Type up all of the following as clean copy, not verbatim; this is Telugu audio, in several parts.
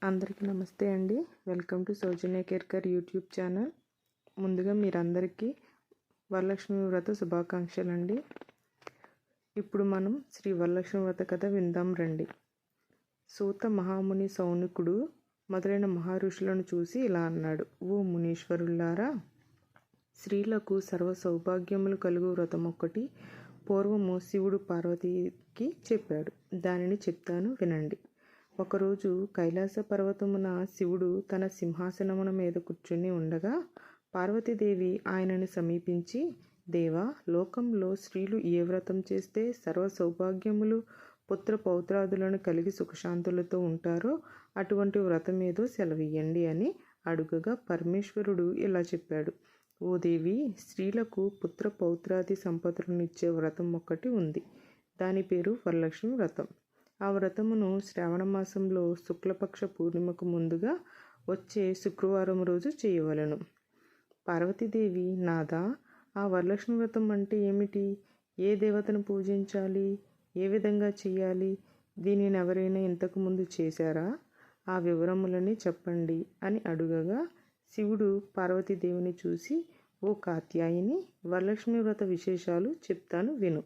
అందరికీ నమస్తే అండి. Welcome to Soujanya Kerkar YouTube channel. ముందుగా మీరందరికీ వరలక్ష్మి వ్రత శుభాకాంక్షలు అండి. ఇప్పుడు మనం శ్రీ వరలక్ష్మి వ్రత కథ విందాం రండి. సూత మహాముని సౌనికుడు మొదలైన మహర్షులను చూసి ఇలా అన్నాడు: ఓ మునీశ్వరులారా, స్త్రీలకు సర్వ సౌభాగ్యములు కలుగు వ్రతం ఒక్కటి పూర్వము శివుడు పార్వతీకి చెప్పాడు. దానిని చెప్తాను వినండి. ఒకరోజు కైలాస పర్వతమున శివుడు తన సింహాసనమున మీద కూర్చుని ఉండగా పార్వతీదేవి ఆయనను సమీపించి, దేవా, లోకంలో స్త్రీలు ఏ వ్రతం చేస్తే సర్వ సౌభాగ్యములు పుత్ర పౌత్రాదులను కలిగి సుఖశాంతులతో ఉంటారో అటువంటి వ్రతం ఏదో సెలవియ్యండి అని అడుగగా పరమేశ్వరుడు ఇలా చెప్పాడు: ఓ దేవి, స్త్రీలకు పుత్ర పౌత్రాది సంపదలను ఇచ్చే వ్రతం ఒక్కటి ఉంది. దాని పేరు వరలక్ష్మి వ్రతం. ఆ వ్రతమును శ్రావణ మాసంలో శుక్లపక్ష పూర్ణిమకు ముందుగా వచ్చే శుక్రవారం రోజు చేయవలెను. పార్వతీదేవి, నాథా, ఆ వరలక్ష్మి వ్రతం అంటే ఏమిటి? ఏ దేవతను పూజించాలి? ఏ విధంగా చేయాలి? దీనిని ఎవరైనా ఇంతకుముందు చేశారా? ఆ వివరములని చెప్పండి అని అడుగగా శివుడు పార్వతీదేవిని చూసి, ఓ కాత్యాయిని, వరలక్ష్మి వ్రత విశేషాలు చెప్తాను విను.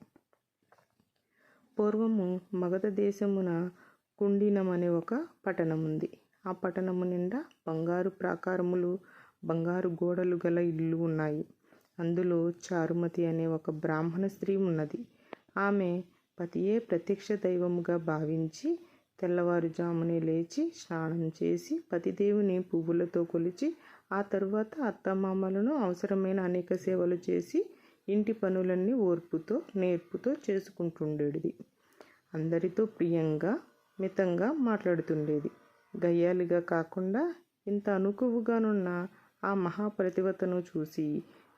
పూర్వము మగధ దేశమున కుండినం అనే ఒక పట్టణముంది. ఆ పట్టణము నిండా బంగారు ప్రాకారములు, బంగారు గోడలు గల ఇల్లు ఉన్నాయి. అందులో చారుమతి అనే ఒక బ్రాహ్మణ స్త్రీ ఉన్నది. ఆమె పతియే ప్రత్యక్ష దైవముగా భావించి తెల్లవారుజామునే లేచి స్నానం చేసి పతిదేవుని పువ్వులతో కొలిచి ఆ తరువాత అత్తమామలను అవసరమైన అనేక సేవలు చేసి ఇంటి పనులన్నీ ఓర్పుతో నేర్పుతో చేసుకుంటుండేది. అందరితో ప్రియంగా మితంగా మాట్లాడుతుండేది. గయ్యాలిగా కాకుండా ఇంత అనుకువగానున్న ఆ మహాప్రతివతను చూసి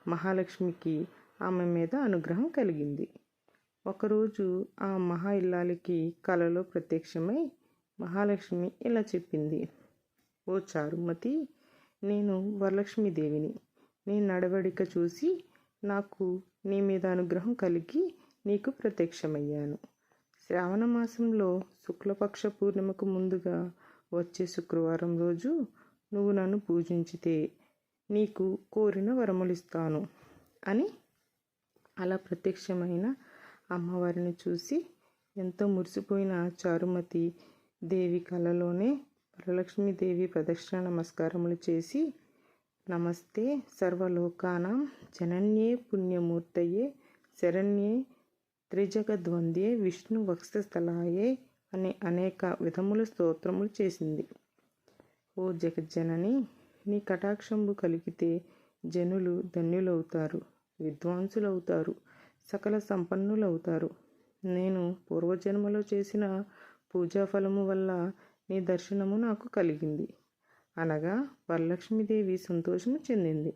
మహాలక్ష్మికి ఆమె మీద అనుగ్రహం కలిగింది. ఒకరోజు ఆ మహా ఇల్లాలికి కలలో ప్రత్యక్షమై మహాలక్ష్మి ఇలా చెప్పింది: ఓ చారుమతి, నేను వరలక్ష్మీదేవిని. నీ నడవడిక చూసి నాకు నీ మీద అనుగ్రహం కలిగి నీకు ప్రత్యక్షమయ్యాను. శ్రావణ మాసంలో శుక్లపక్ష పూర్ణిమకు ముందుగా వచ్చే శుక్రవారం రోజు నువ్వు నన్ను పూజించితే నీకు కోరిన వరములిస్తాను అని అలా ప్రత్యక్షమైన అమ్మవారిని చూసి ఎంతో మురిసిపోయిన చారుమతి దేవి కలలోనే వరలక్ష్మీదేవి ప్రదక్షిణ నమస్కారములు చేసి, నమస్తే సర్వలోకానాం జనన్యే పుణ్యమూర్తయే శరణ్యే త్రిజగద్వంద్యే విష్ణు వక్షస్థలాయే అనే అనేక విధముల స్తోత్రములు చేసింది. ఓ జగజ్జనని, నీ కటాక్షంబు కలిగితే జనులు ధన్యులవుతారు, విద్వాంసులవుతారు, సకల సంపన్నులవుతారు. నేను పూర్వజన్మలో చేసిన పూజాఫలము వల్ల నీ దర్శనము నాకు కలిగింది అనగా వరలక్ష్మీదేవి సంతోషము చెందింది.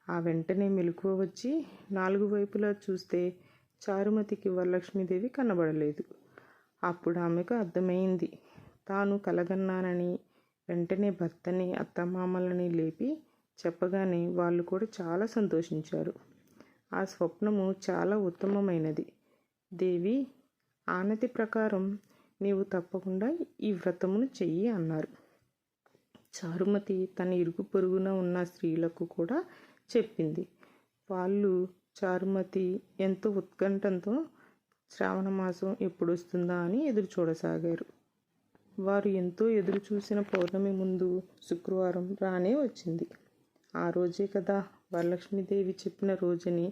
ఆ వెంటనే మెలకువ వచ్చి 4 వైపులా చూస్తే చారుమతికి వరలక్ష్మీదేవి కనబడలేదు. అప్పుడు ఆమెకు అర్థమైంది తాను కలగన్నానని. వెంటనే భర్తని అత్తమామలని లేపి చెప్పగానే వాళ్ళు కూడా చాలా సంతోషించారు. ఆ స్వప్నము చాలా ఉత్తమమైనది. దేవి, ఆనతి ప్రకారం నీవు తప్పకుండా ఈ వ్రతమును చెయ్యి అన్నారు. చారుమతి తన ఇరుగు పొరుగున ఉన్న స్త్రీలకు కూడా చెప్పింది. వాళ్ళు చారుమతి ఎంతో ఉత్కంఠంతో శ్రావణ మాసం ఎప్పుడు వస్తుందా అని ఎదురు చూడసాగారు. వారు ఎంతో ఎదురు చూసిన పౌర్ణమి ముందు శుక్రవారం రానే వచ్చింది. ఆ రోజే కదా వరలక్ష్మీదేవి చెప్పిన రోజని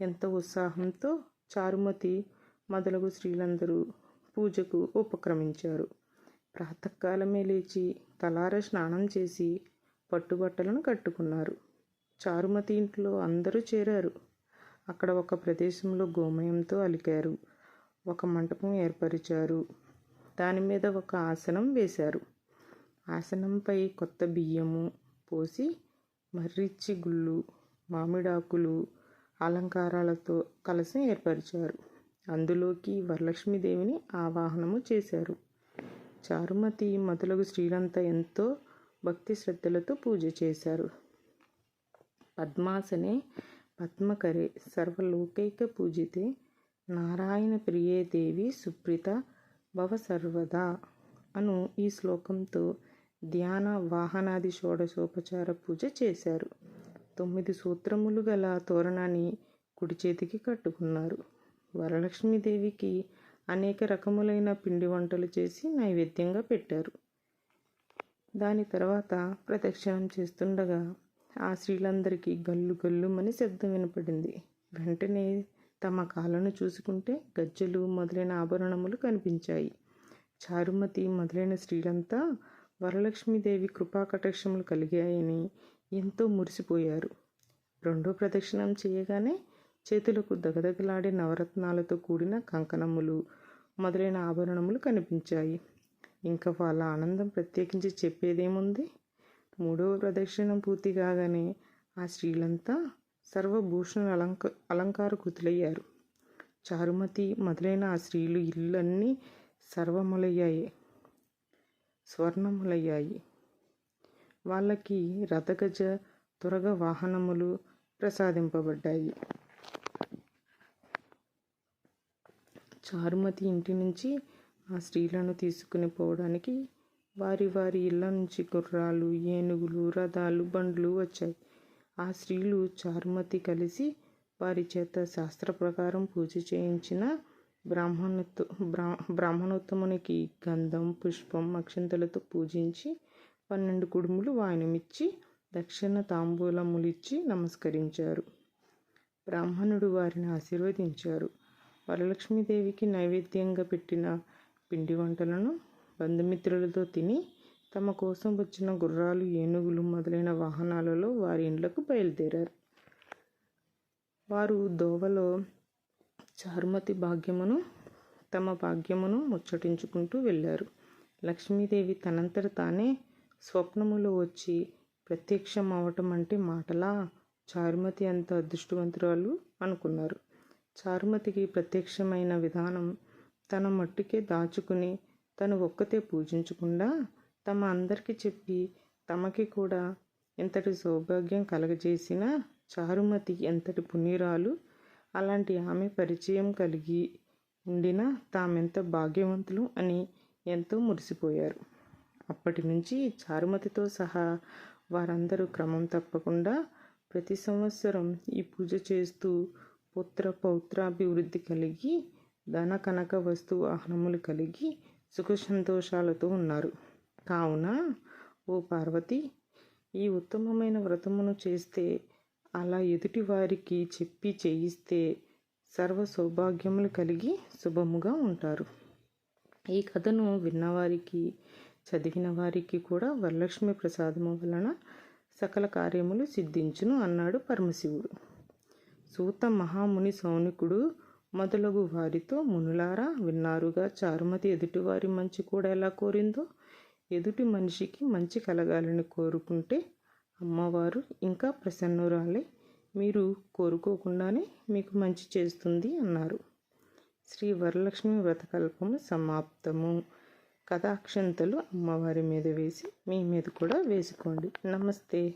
ఎంతో ఉత్సాహంతో చారుమతి మొదలగు స్త్రీలందరూ పూజకు ఉపక్రమించారు. ప్రాతకాలమే లేచి తలార స్నానం చేసి పట్టుబట్టలను కట్టుకున్నారు. చారుమతి ఇంట్లో అందరూ చేరారు. అక్కడ ఒక ప్రదేశంలో గోమయంతో అలికారు. ఒక మంటపం ఏర్పరిచారు. దాని మీద ఒక ఆసనం వేశారు. ఆసనంపై కొత్త బియ్యము పోసి మర్రిచ్చి గుళ్ళు, మామిడాకులు, అలంకారాలతో కలశం ఏర్పరిచారు. అందులోకి వరలక్ష్మీదేవిని ఆవాహనము చేశారు. చారుమతి మొదలగు స్త్రీలంతా ఎంతో భక్తి శ్రద్ధలతో పూజ చేశారు. పద్మాసనే పద్మకరే సర్వలోకైక పూజితే నారాయణ ప్రియే దేవి సుప్రీత భవ సర్వదా అను ఈ శ్లోకంతో ధ్యాన వాహనాది షోడశోపచార పూజ చేశారు. 9 సూత్రములు గల తోరణాన్ని కుడి చేతికి కట్టుకున్నారు. వరలక్ష్మీదేవికి అనేక రకములైన పిండి వంటలు చేసి నైవేద్యంగా పెట్టారు. దాని తర్వాత ప్రదక్షిణం చేస్తుండగా ఆ స్త్రీలందరికీ గల్లు గల్లుమని శబ్దం వినపడింది. వెంటనే తమ కాళ్ళను చూసుకుంటే గజ్జెలు మొదలైన ఆభరణములు కనిపించాయి. చారుమతి మొదలైన స్త్రీలంతా వరలక్ష్మీదేవి కృపాకటాక్షములు కలిగాయని ఎంతో మురిసిపోయారు. రెండో ప్రదక్షిణం చేయగానే చేతులకు దగదగలాడే నవరత్నాలతో కూడిన కంకణములు మొదలైన ఆభరణములు కనిపించాయి. ఇంకా వాళ్ళ ఆనందం ప్రత్యేకించి చెప్పేదేముంది. మూడవ ప్రదక్షిణం పూర్తి కాగానే ఆ స్త్రీలంతా సర్వభూషణ అలంకారకృతులయ్యారు. చారుమతి మొదలైన ఆ స్త్రీలు ఇళ్ళన్నీ స్వర్ణములయ్యాయి. వాళ్ళకి రథగజ తురగ వాహనములు ప్రసాదింపబడ్డాయి. చారుమతి ఇంటి నుంచి ఆ స్త్రీలను తీసుకుని పోవడానికి వారి వారి ఇళ్ళ నుంచి గుర్రాలు, ఏనుగులు, రథాలు, బండ్లు వచ్చాయి. ఆ స్త్రీలు చారుమతి కలిసి వారి చేత శాస్త్ర ప్రకారం పూజ చేయించిన బ్రాహ్మణోత్తమునికి గంధం, పుష్పం, అక్షంతలతో పూజించి 12 కుడుములు వాయనమిచ్చి దక్షిణ తాంబూలములిచ్చి నమస్కరించారు. బ్రాహ్మణుడు వారిని ఆశీర్వదించారు. వరలక్ష్మీదేవికి నైవేద్యంగా పెట్టిన పిండి వంటలను బంధుమిత్రులతో తిని తమ కోసం వచ్చిన గుర్రాలు, ఏనుగులు మొదలైన వాహనాలలో వారి ఇండ్లకు బయలుదేరారు. వారు దోవలో చారుమతి తమ భాగ్యమును ముచ్చటించుకుంటూ వెళ్ళారు. లక్ష్మీదేవి తనంతట తానే స్వప్నములో వచ్చి ప్రత్యక్షం అవటం అంటే మాటలా? చారుమతి అంత అదృష్టవంతురాలు అనుకున్నారు. చారుమతికి ప్రత్యక్షమైన విధానం తన మట్టుకే దాచుకుని తను ఒక్కతే పూజించకుండా తమ అందరికీ చెప్పి తమకి కూడా ఎంతటి సౌభాగ్యం కలగజేసిన చారుమతి ఎంతటి పుణ్యురాలు. అలాంటి ఆమె పరిచయం కలిగి ఉండినా తామెంత భాగ్యవంతులు అని ఎంతో మురిసిపోయారు. అప్పటి నుంచి చారుమతితో సహా వారందరూ క్రమం తప్పకుండా ప్రతి సంవత్సరం ఈ పూజ చేస్తూ పుత్ర పౌత్రాభివృద్ధి కలిగి ధన కనక వస్తు వాహనములు కలిగి సుఖ సంతోషాలతో ఉన్నారు. కావున ఓ పార్వతి, ఈ ఉత్తమమైన వ్రతమును చేస్తే, అలా ఎదుటి వారికి చెప్పి చేయిస్తే సర్వ సౌభాగ్యములు కలిగి శుభముగా ఉంటారు. ఈ కథను విన్నవారికి, చదివిన వారికి కూడా వరలక్ష్మి ప్రసాదము వలన సకల కార్యములు సిద్ధించును అన్నాడు పరమశివుడు. సూత మహాముని సౌనికుడు మొదలగు వారితో, మునులారా విన్నారుగా, చారుమతి ఎదుటివారి మంచి కూడా ఎలా కోరిందో. ఎదుటి మనిషికి మంచి కలగాలని కోరుకుంటే అమ్మవారు ఇంకా ప్రసన్నురాలై మీరు కోరుకోకుండానే మీకు మంచి చేస్తుంది అన్నారు. శ్రీ వరలక్ష్మి వ్రతకల్పము సమాప్తము. కథాక్షంతలు అమ్మవారి మీద వేసి మీ మీద కూడా వేసుకోండి. నమస్తే.